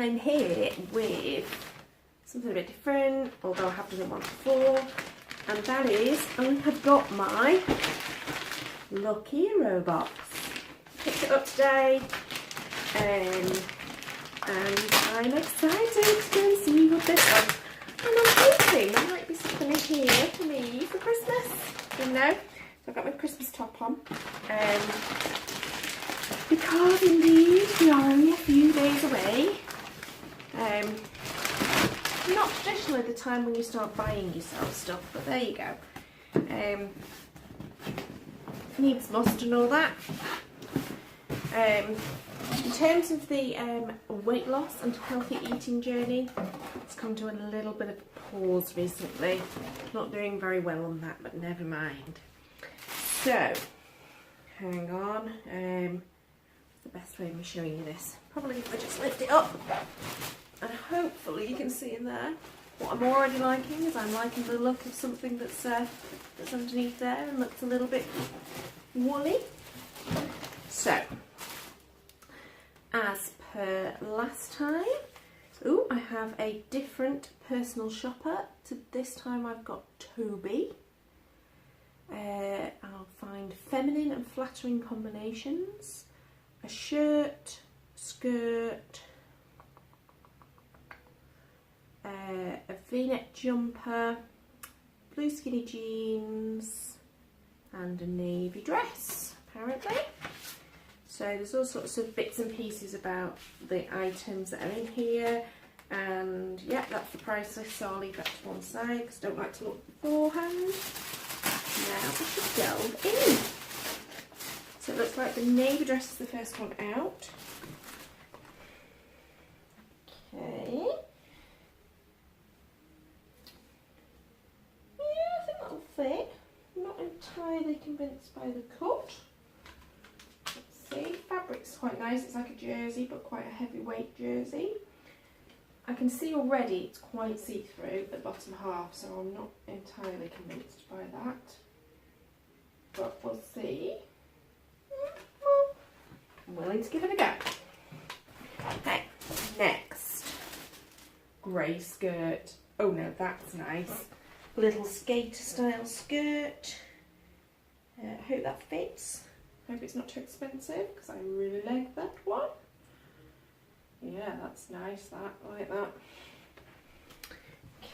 I'm here with something a bit different, although I have done it once before, and that is I have got my Lookiero box. Picked it up today, and I'm excited to go and see what this is. And I'm hoping there might be something in here for me for Christmas. You know, so I've got my Christmas top on. Because indeed we are only a few days away. Not traditionally the time when you start buying yourself stuff, but there you go. Needs must and all that. In terms of the weight loss and healthy eating journey, it's come to a little bit of a pause recently. Not doing very well on that, but never mind. So, hang on. The best way of me showing you this, probably if I just lift it up, and hopefully you can see in there what I'm already liking is I'm liking the look of something that's underneath there and looks a little bit woolly. So, as per last time, I have a different personal shopper. So this time I've got Toby. I'll find feminine and flattering combinations. A shirt, skirt, a v-neck jumper, blue skinny jeans, and a navy dress, apparently. So there's all sorts of bits and pieces about the items that are in here, and yeah, that's the price list, so I'll leave that to one side because I don't like to look beforehand. Now we should delve in. So it looks like the navy dress is the first one out. Okay. Yeah, I think that'll fit. I'm not entirely convinced by the cut. Let's see. Fabric's quite nice. It's like a jersey, but quite a heavyweight jersey. I can see already it's quite see-through at the bottom half, so I'm not entirely convinced by that. But we'll see. I'm willing to give it a go. Okay, next. Grey skirt. Oh no, that's nice. Little skater style skirt. I hope that fits. Hope it's not too expensive because I really like that one. Yeah, that's nice, that. I like that.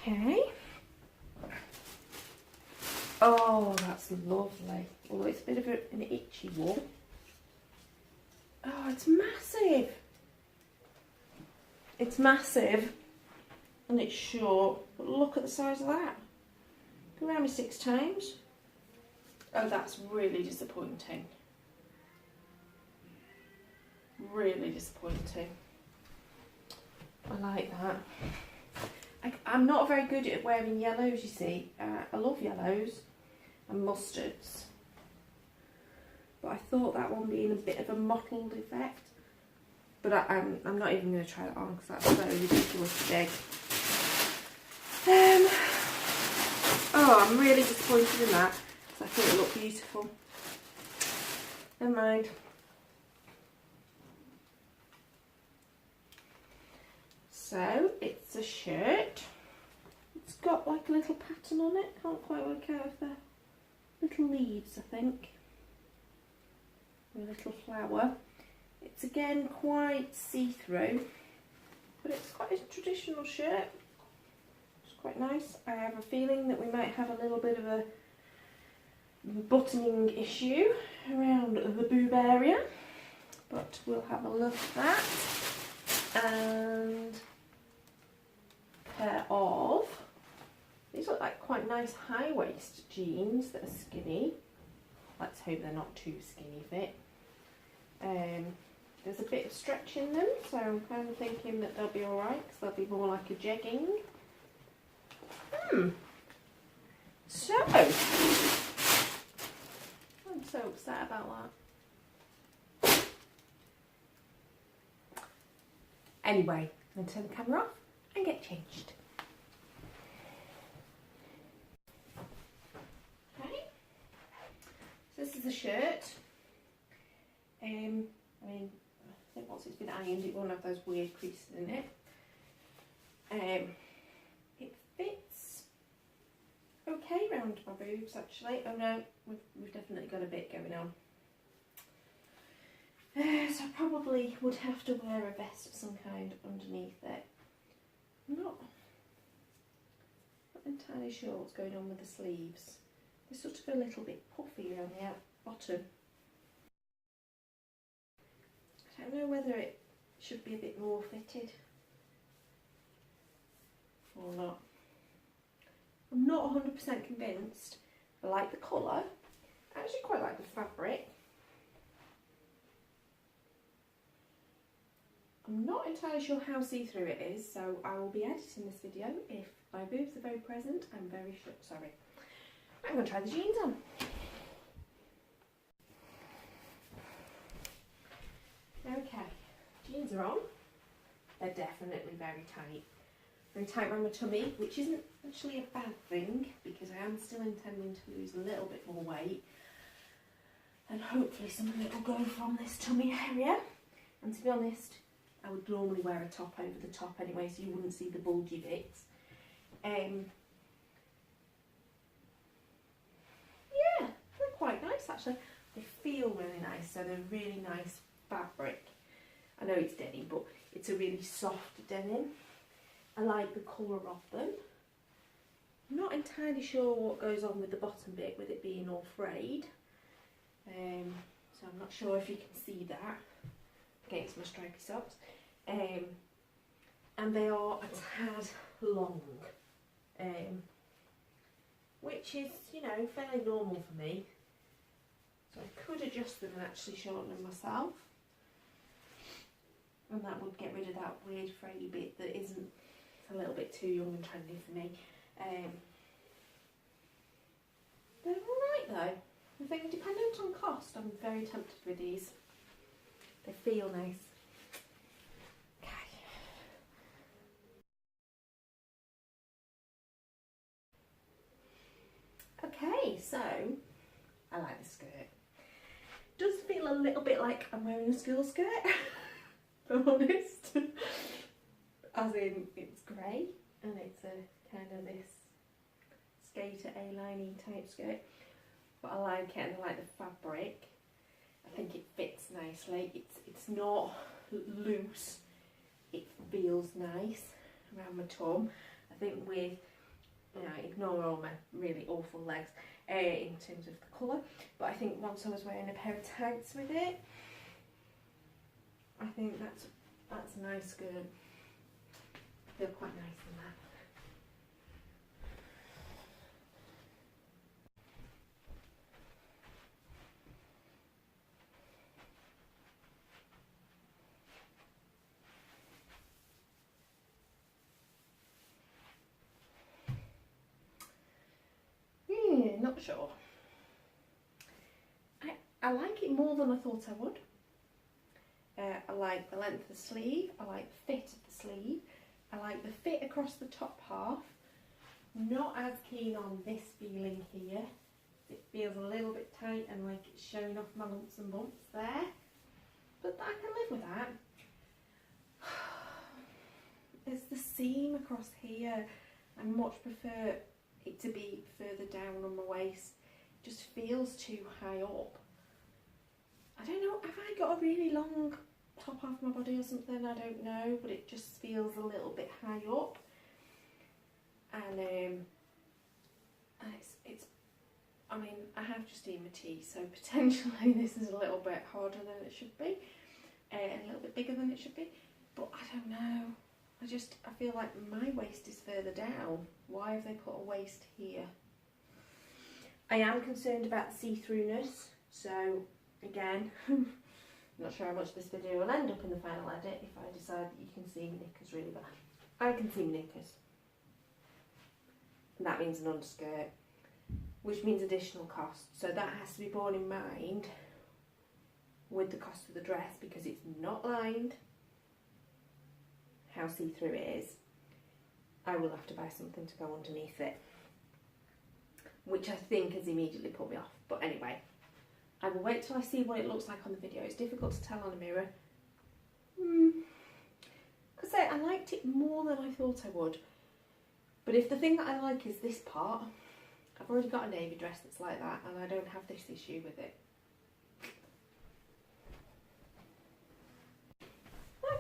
Okay. Oh, that's lovely. Although it's a bit of an itchy one. Oh, it's massive. It's massive and it's short, but look at the size of that. Go around me 6 times. Oh, that's really disappointing. Really disappointing. I like that. I'm not very good at wearing yellows, you see. I love yellows and mustards. But I thought that one being a bit of a mottled effect. But I'm not even going to try that on because that's so ridiculous big. Oh, I'm really disappointed in that because I thought it looked beautiful. Never mind. So, it's a shirt. It's got like a little pattern on it. Can't quite work out if they're little leaves, I think. A little flower. It's again quite see-through, but it's quite a traditional shirt. It's quite nice. I have a feeling that we might have a little bit of a buttoning issue around the boob area, but we'll have a look at that. And a pair of, these look like quite nice high-waist jeans that are skinny. Let's hope they're not too skinny fit. There's a bit of stretch in them, so I'm kind of thinking that they'll be alright because they'll be more like a jegging. So, I'm so upset about that. Anyway, I'm going to turn the camera off and get changed. Okay, so this is a shirt. I mean, then once it's been ironed it won't have those weird creases in it. It fits okay round my boobs actually. Oh no, we've definitely got a bit going on. So I probably would have to wear a vest of some kind underneath it. I'm not entirely sure what's going on with the sleeves. They're sort of a little bit puffy around the bottom. I don't know whether it should be a bit more fitted or not. I'm not 100% convinced. I like the colour. I actually quite like the fabric. I'm not entirely sure how see-through it is, so I will be editing this video. If my boobs are very present, I'm very sure. Sorry. I'm going to try the jeans on. Okay, jeans are on. They're definitely very tight. Very tight around my tummy, which isn't actually a bad thing because I am still intending to lose a little bit more weight. And hopefully some of it will go from this tummy area. And to be honest, I would normally wear a top over the top anyway, so you wouldn't see the bulgy bits. Yeah, they're quite nice actually. They feel really nice, so they're really nice fabric. I know it's denim, but it's a really soft denim. I like the colour of them. I'm not entirely sure what goes on with the bottom bit, with it being all frayed. So I'm not sure if you can see that against my stripy socks. And they are a tad long, which is, you know, fairly normal for me. So I could adjust them and actually shorten them myself. And that would get rid of that weird frayy bit that isn't a little bit too young and trendy for me. They're alright though. I think dependent on cost, I'm very tempted with these. They feel nice. Okay, so I like the skirt. It does feel a little bit like I'm wearing a school skirt, if I'm honest. As in, it's grey and it's a kind of this skater A-liney type skirt. But I like it and I like the fabric. I think it fits nicely. It's not loose. It feels nice around my tum. I think with, you know, ignore all my really awful legs in terms of the colour. But I think once I was wearing a pair of tights with it, I think that's a nice skirt. I feel quite nice in that. Not sure. I like it more than I thought I would. I like the length of the sleeve, I like the fit of the sleeve, I like the fit across the top half. Not as keen on this feeling here. It feels a little bit tight and like it's showing off my lumps and bumps there. But I can live with that. It's the seam across here. I much prefer it to be further down on my waist. It just feels too high up. I don't know, have I got a really long top half of my body or something? I don't know, but it just feels a little bit high up. And it's I mean, I have just eaten my tea, so potentially this is a little bit harder than it should be, and a little bit bigger than it should be, but I don't know. I feel like my waist is further down. Why have they put a waist here? I am concerned about the see-throughness, so again, I'm not sure how much this video will end up in the final edit if I decide that you can see my knickers really bad. I can see my knickers. And that means an underskirt, which means additional cost. So that has to be borne in mind with the cost of the dress, because it's not lined. How see-through it is, I will have to buy something to go underneath it, which I think has immediately put me off. But anyway, I will wait till I see what it looks like on the video. It's difficult to tell on a mirror, say I liked it more than I thought I would. But if the thing that I like is this part, I've already got a navy dress that's like that and I don't have this issue with it.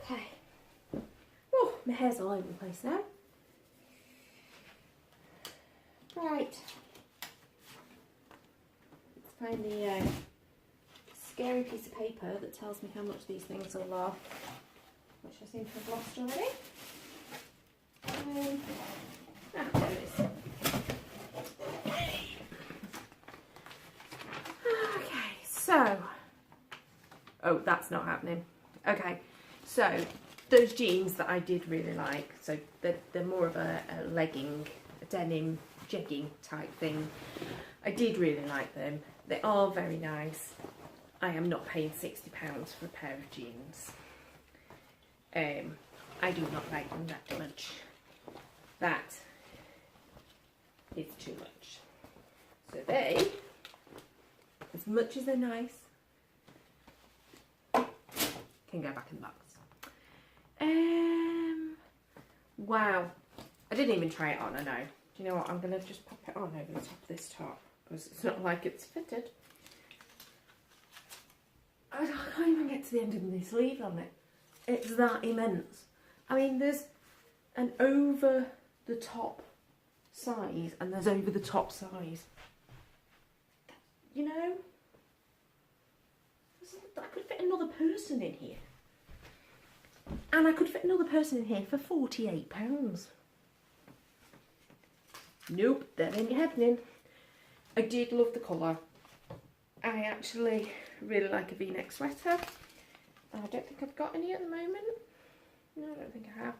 Okay. Oh, my hair's all over the place now. Right. Let's find the scary piece of paper that tells me how much these things all are, which I seem to have lost already. There it is. Okay, so, oh, that's not happening. Okay, so those jeans that I did really like, so they're more of a legging, a denim, jegging type thing. I did really like them. They are very nice. I am not paying £60 for a pair of jeans. I do not like them that much. That is too much. So they, as much as they're nice, can go back in the box. Wow. I didn't even try it on, I know. Do you know what? I'm going to just pop it on over the top of this top because it's not like it's fitted. I can't even get to the end of the sleeve on it. It's that immense. I mean, there's an over the top size and there's over the top size. You know? I could fit another person in here. And I could fit another person in here for £48. Nope, that ain't happening. I did love the colour. I actually really like a V-neck sweater. I don't think I've got any at the moment. No, I don't think I have.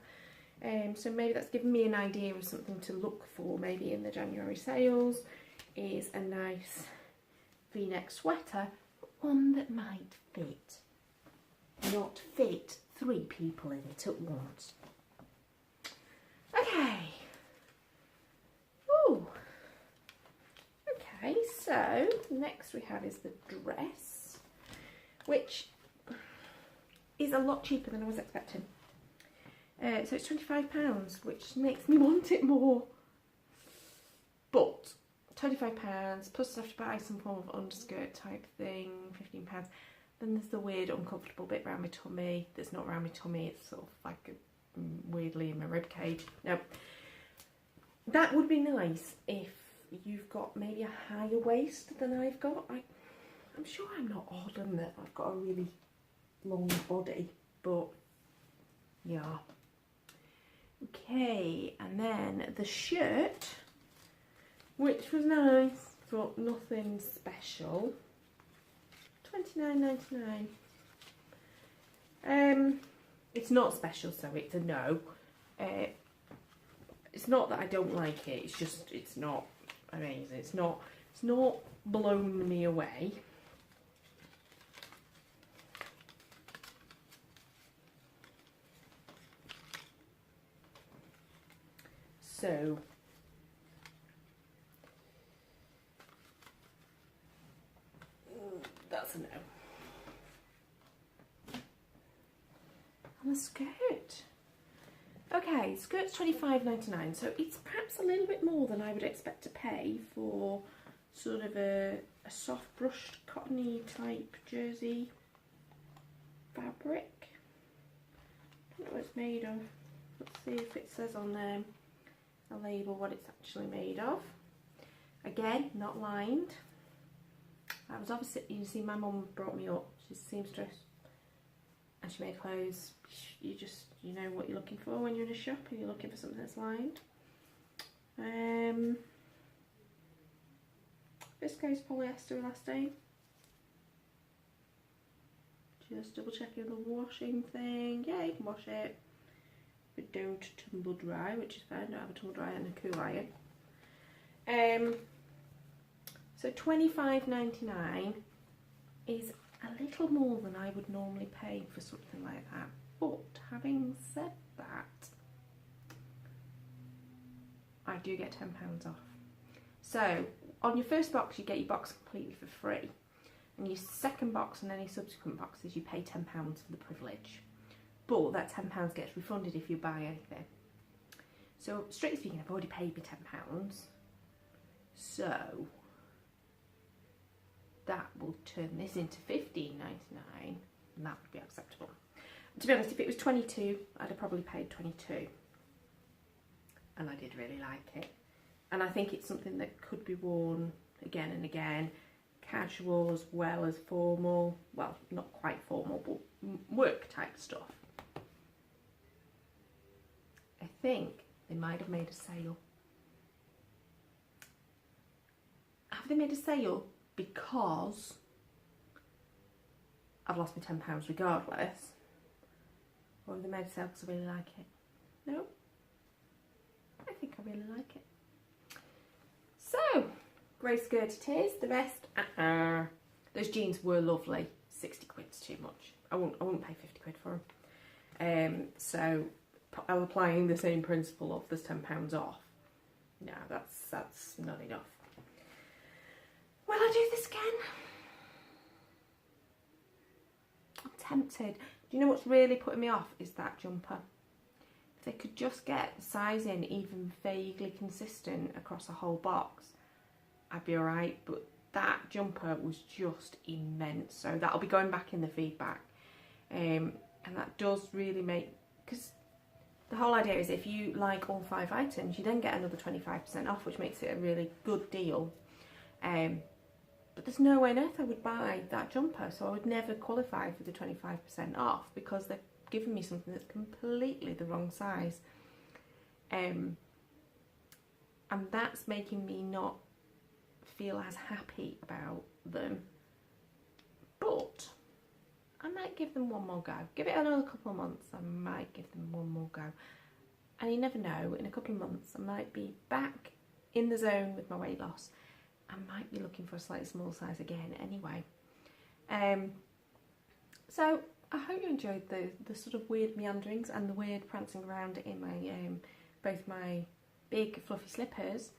So maybe that's given me an idea of something to look for maybe in the January sales, is a nice V-neck sweater, one that might fit. Not fit 3 people in it at once. Okay. Ooh. Okay, so next we have is the dress, which is a lot cheaper than I was expecting. So it's £25, which makes me want it more. But £25 plus I have to buy some form of underskirt type thing, £15. Then there's the weird uncomfortable bit around my tummy that's not around my tummy, it's sort of like weirdly in my rib cage. Now, that would be nice if you've got maybe a higher waist than I've got. I'm sure I'm not odd in that I've got a really long body, but yeah. Okay, and then the shirt, which was nice, but nothing special. £29.99. It's not special, so it's a no. It's not that I don't like it. It's just it's not amazing. It's not blown me away. So that's a no. And the skirt. Okay, skirt's £25.99, so it's perhaps a little bit more than I would expect to pay for sort of a soft brushed cottony type jersey fabric. I don't know what it's made of. Let's see if it says on a label what it's actually made of. Again, not lined. I was obviously, you see, my mum brought me up. She's a seamstress and she made clothes. You know what you're looking for when you're in a shop and you're looking for something that's lined. Viscose polyester elastane. Just double checking the washing thing. Yeah, you can wash it, but don't tumble dry, which is fine. Don't have a tumble dry and a cool iron. So £25.99 is a little more than I would normally pay for something like that. But having said that, I do get £10 off. So on your first box you get your box completely for free, and your second box and any subsequent boxes you pay £10 for the privilege. but that £10 gets refunded if you buy anything. So strictly speaking, I've already paid me £10, so that will turn this into £15.99, and that would be acceptable. To be honest, if it was 22, I'd have probably paid 22, and I did really like it. And I think it's something that could be worn again and again, casual as well as formal. Well, not quite formal, but work type stuff. I think they might have made a sale. Have they made a sale because I've lost my £10 regardless? Or have they made a sale because I really like it? No? I think I really like it. So, grey skirt it is. The rest, those jeans were lovely. 60 quid's too much. I wouldn't pay 50 quid for them. So, I'm applying the same principle of there's £10 off. No, that's not enough. Will I do this again? I'm tempted. Do you know what's really putting me off is that jumper. If they could just get the sizing even vaguely consistent across the whole box, I'd be alright, but that jumper was just immense. So that'll be going back in the feedback. And that does really make, because the whole idea is if you like all 5 items, you then get another 25% off, which makes it a really good deal. But there's no way on earth I would buy that jumper, so I would never qualify for the 25% off because they've given me something that's completely the wrong size. And that's making me not feel as happy about them. But I might give them one more go. Give it another couple of months, I might give them one more go. And you never know, in a couple of months I might be back in the zone with my weight loss. I might be looking for a slightly small size again anyway. So I hope you enjoyed the sort of weird meanderings and the weird prancing around in my both my big fluffy slippers.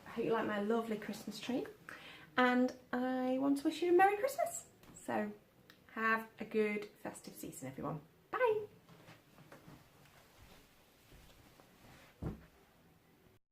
I hope you like my lovely Christmas tree, and I want to wish you a Merry Christmas. So have a good festive season, everyone.